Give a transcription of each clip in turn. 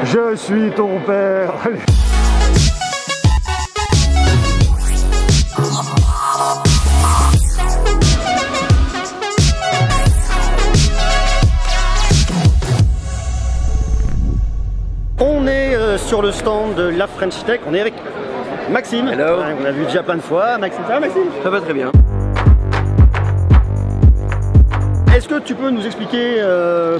Je suis ton père. On est sur le stand de la French Tech. On est avec Maxime. Hello. On l'a vu déjà plein de fois. Maxime, ça va Maxime? Ça va très bien. Est-ce que tu peux nous expliquer,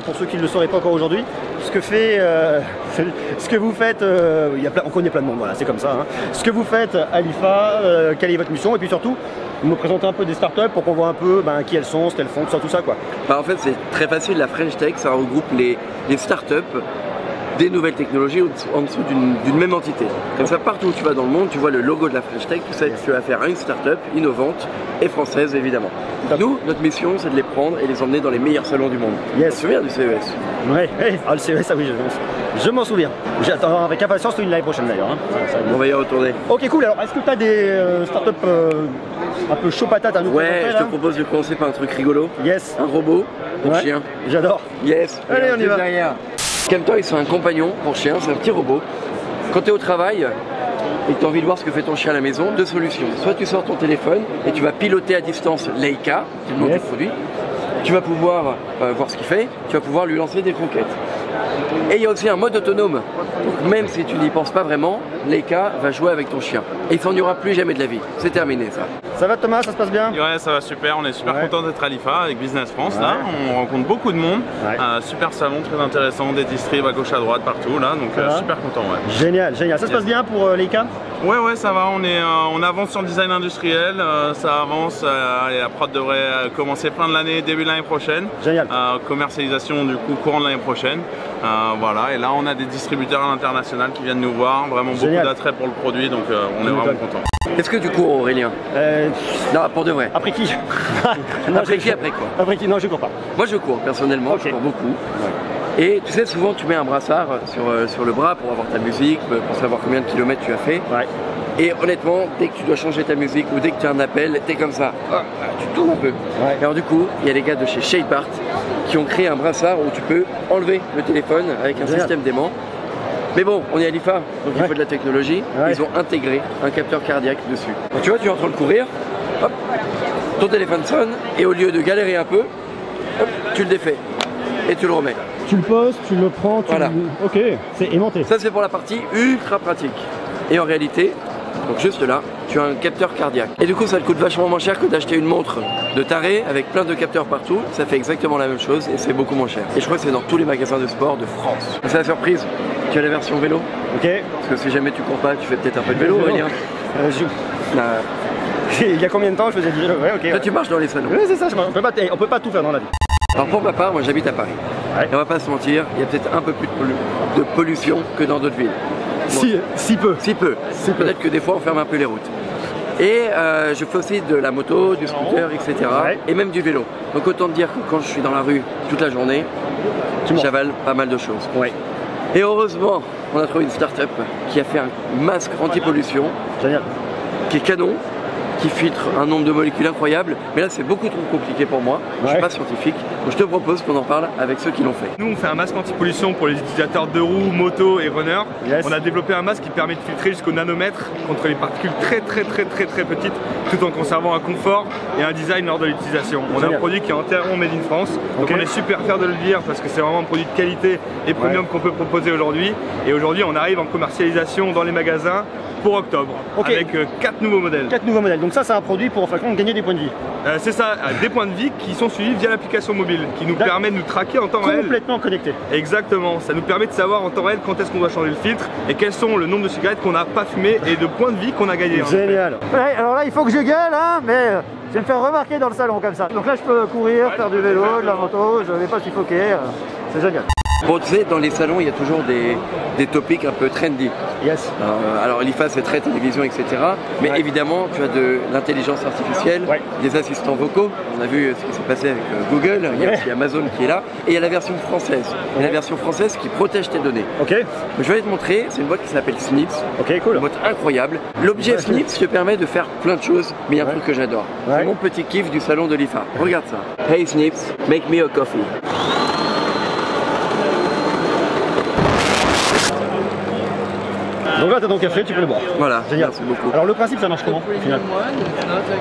pour ceux qui ne le sauraient pas encore aujourd'hui, ce que vous faites, on connaît plein de monde, voilà, c'est comme ça, hein. Ce que vous faites à l'IFA, quelle est votre mission, et puis surtout, nous présenter un peu des startups pour qu'on voit un peu qui elles sont, ce qu'elles font, tout ça quoi. En fait c'est très facile, la French Tech ça regroupe les startups des nouvelles technologies en dessous d'une même entité. Comme ça, partout où tu vas dans le monde, tu vois le logo de la French Tech, tu sais que tu vas faire une startup innovante et française évidemment. Nous, notre mission, c'est de les prendre et les emmener dans les meilleurs salons du monde. Yes. Tu te souviens du CES? Ouais, le CES, oui, je m'en souviens. J'attends avec impatience l'année prochaine d'ailleurs. Hein. On va y retourner. Ok, cool. Alors, est-ce que tu as des startups un peu chaud patate à nous présenter? Ouais, je te propose de commencer par un truc rigolo. Yes. Un robot pour chien. J'adore. Yes. Allez, on y va. Camtoy, c'est un compagnon pour chien, c'est un petit robot. Quand tu es au travail et que tu as envie de voir ce que fait ton chien à la maison, deux solutions. Soit tu sors ton téléphone et tu vas piloter à distance Leica, c'est le nom du produit. Tu vas pouvoir voir ce qu'il fait, tu vas pouvoir lui lancer des croquettes. Et il y a aussi un mode autonome. Donc même si tu n'y penses pas vraiment, Leica va jouer avec ton chien. Et il s'en y aura plus jamais de la vie. C'est terminé ça. Ça va Thomas, ça se passe bien? Ouais, ça va super, on est super content d'être à l'IFA avec Business France là, on rencontre beaucoup de monde, super salon, très intéressant, des distribs à gauche à droite partout là, donc super content. Ouais. Génial, génial, ça se passe bien pour Leica? Ouais, ça va, on avance sur le design industriel, ça avance, et la prod devrait commencer fin de l'année, début de l'année prochaine. Génial. Commercialisation du coup courant de l'année prochaine, voilà, et là on a des distributeurs à l'international qui viennent nous voir, vraiment beaucoup d'attrait pour le produit, donc on est vraiment content. Est-ce que tu cours Aurélien? Non, pour de vrai. Après qui? Après qui, après quoi? Après qui? Non, je cours pas. Moi je cours, personnellement, je cours beaucoup. Et tu sais, souvent tu mets un brassard sur le bras pour avoir ta musique, pour savoir combien de kilomètres tu as fait. Et honnêtement, dès que tu dois changer ta musique ou dès que tu as un appel, t'es comme ça, tu tournes un peu. Et alors du coup, il y a les gars de chez Shapeart qui ont créé un brassard où tu peux enlever le téléphone avec un système d'aimant. Mais bon, on est à l'IFA, donc il faut de la technologie. Ils ont intégré un capteur cardiaque dessus. Donc tu vois, tu es en train de courir, hop, ton téléphone sonne, et au lieu de galérer un peu, hop, tu le défais et tu le remets. Tu le poses, tu le prends, voilà. Ok, c'est aimanté. Ça c'est pour la partie ultra pratique. Et en réalité, donc juste là, tu as un capteur cardiaque. Et du coup ça te coûte vachement moins cher que d'acheter une montre de taré avec plein de capteurs partout. Ça fait exactement la même chose et c'est beaucoup moins cher. Et je crois que c'est dans tous les magasins de sport de France. C'est la surprise, tu as la version vélo. Ok. Parce que si jamais tu cours pas, tu fais peut-être un peu de vélo, Aurélien. Il y a combien de temps je faisais du vélo? Toi tu marches dans les salons. Oui c'est ça, on peut pas tout faire dans la vie. Alors pour ma part, moi j'habite à Paris. Et on va pas se mentir, il y a peut-être un peu plus de pollution que dans d'autres villes. Bon, si peu. Peut-être que des fois on ferme un peu les routes. Et je fais aussi de la moto, du scooter, etc. Et même du vélo. Donc autant te dire que quand je suis dans la rue toute la journée, j'avale pas mal de choses. Et heureusement, on a trouvé une start-up qui a fait un masque anti-pollution. Génial. Qui est canon, qui filtre un nombre de molécules incroyable, mais là c'est beaucoup trop compliqué pour moi, je suis pas scientifique, donc je te propose qu'on en parle avec ceux qui l'ont fait. Nous on fait un masque anti-pollution pour les utilisateurs de roues, moto et runners. On a développé un masque qui permet de filtrer jusqu'au nanomètre contre les particules très petites, tout en conservant un confort et un design lors de l'utilisation. On a un produit qui est entièrement made in France, donc on est super fiers de le dire parce que c'est vraiment un produit de qualité et premium qu'on peut proposer aujourd'hui. Et aujourd'hui on arrive en commercialisation dans les magasins pour octobre, avec 4 nouveaux modèles. 4 nouveaux modèles, donc ça c'est un produit pour gagner des points de vie. C'est ça, des points de vie qui sont suivis via l'application mobile, qui nous permet de nous traquer en temps réel. Complètement connecté. Exactement, ça nous permet de savoir en temps réel quand est-ce qu'on doit changer le filtre et quels sont le nombre de cigarettes qu'on n'a pas fumé et de points de vie qu'on a gagné. Génial. Alors là il faut que je gueule, hein, mais je vais me faire remarquer dans le salon comme ça. Donc là je peux courir, faire du vélo, de la moto, je vais pas suffoquer, c'est génial. Bon, tu sais, dans les salons, il y a toujours des topics un peu trendy. Yes. Alors l'IFA, c'est très télévision, etc. Mais évidemment, tu as de l'intelligence artificielle, des assistants vocaux. On a vu ce qui s'est passé avec Google. Il y a aussi Amazon qui est là. Et il y a la version française. Et la version française qui protège tes données. Je vais te montrer, c'est une boîte qui s'appelle Snips. Cool. Une boîte incroyable. L'objet Snips te permet de faire plein de choses, mais il y a un truc que j'adore. C'est mon petit kiff du salon de l'IFA. Regarde ça. Hey Snips, make me a coffee. Donc là, tu as ton café, tu peux le boire. Voilà, génial. Merci beaucoup. Alors le principe, ça marche comment au final?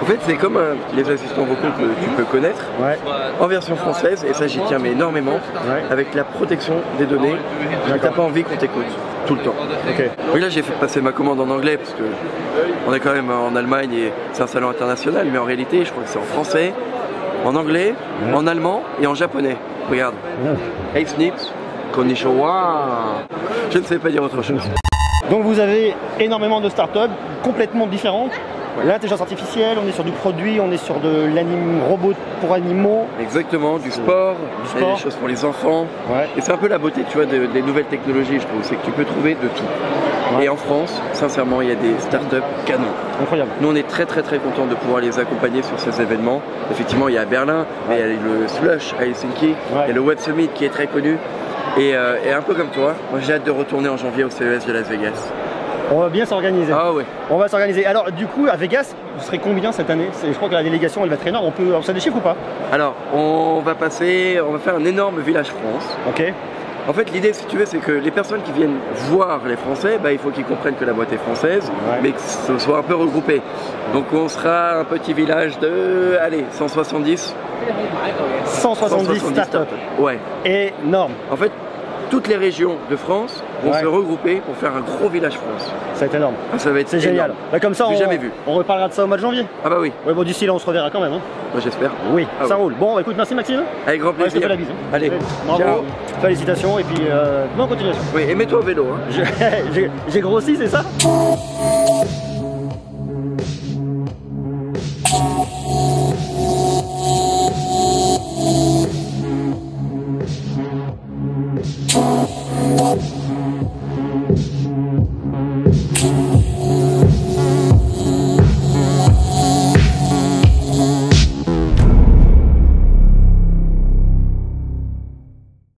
En fait, c'est comme les assistants vocaux que tu peux connaître, en version française, et ça j'y tiens mais énormément, avec la protection des données, et t'as pas envie qu'on t'écoute tout le temps. Oui, là j'ai fait passer ma commande en anglais parce que on est quand même en Allemagne et c'est un salon international, mais en réalité je crois que c'est en français, en anglais, en allemand et en japonais. Regarde. Hey Snips, konnichiwa. Je ne sais pas dire autre chose. Donc vous avez énormément de startups complètement différentes. L'intelligence artificielle, on est sur du produit, on est sur de l'anime robot pour animaux. Exactement, du sport, des choses pour les enfants. Et c'est un peu la beauté, tu vois, des nouvelles technologies, je trouve, c'est que tu peux trouver de tout. Et en France, sincèrement, il y a des startups canons. Incroyable. Nous, on est très contents de pouvoir les accompagner sur ces événements. Effectivement, il y a à Berlin, mais il y a le Slush à Helsinki, il y a le Web Summit qui est très connu. Et un peu comme toi, moi j'ai hâte de retourner en janvier au CES de Las Vegas. On va bien s'organiser. Ah ouais. On va s'organiser. Alors du coup, à Vegas, vous serez combien cette année? Je crois que la délégation elle va être énorme. On sait des chiffres ou pas? Alors, on va faire un énorme village France. Ok. En fait, l'idée, si tu veux, c'est que les personnes qui viennent voir les Français, il faut qu'ils comprennent que la boîte est française, mais que ce soit un peu regroupé. Donc on sera un petit village de, allez, 170 startups. Ouais. Énorme. En fait, toutes les régions de France vont se regrouper pour faire un gros village France. Ça va être énorme. Ça va être c'est génial. Bah, comme ça, jamais vu. On reparlera de ça au mois de janvier. Ah bah oui. Ouais, bon, d'ici là, on se reverra quand même. Hein. Moi, j'espère. Oui, ça roule. Bon, écoute, merci Maxime. Avec grand plaisir. Je te fais la bise. Allez, bravo. Ciao. Félicitations et puis bonne continuation. Oui, et mets-toi au vélo. Hein. J'ai grossi, c'est ça? Thank you.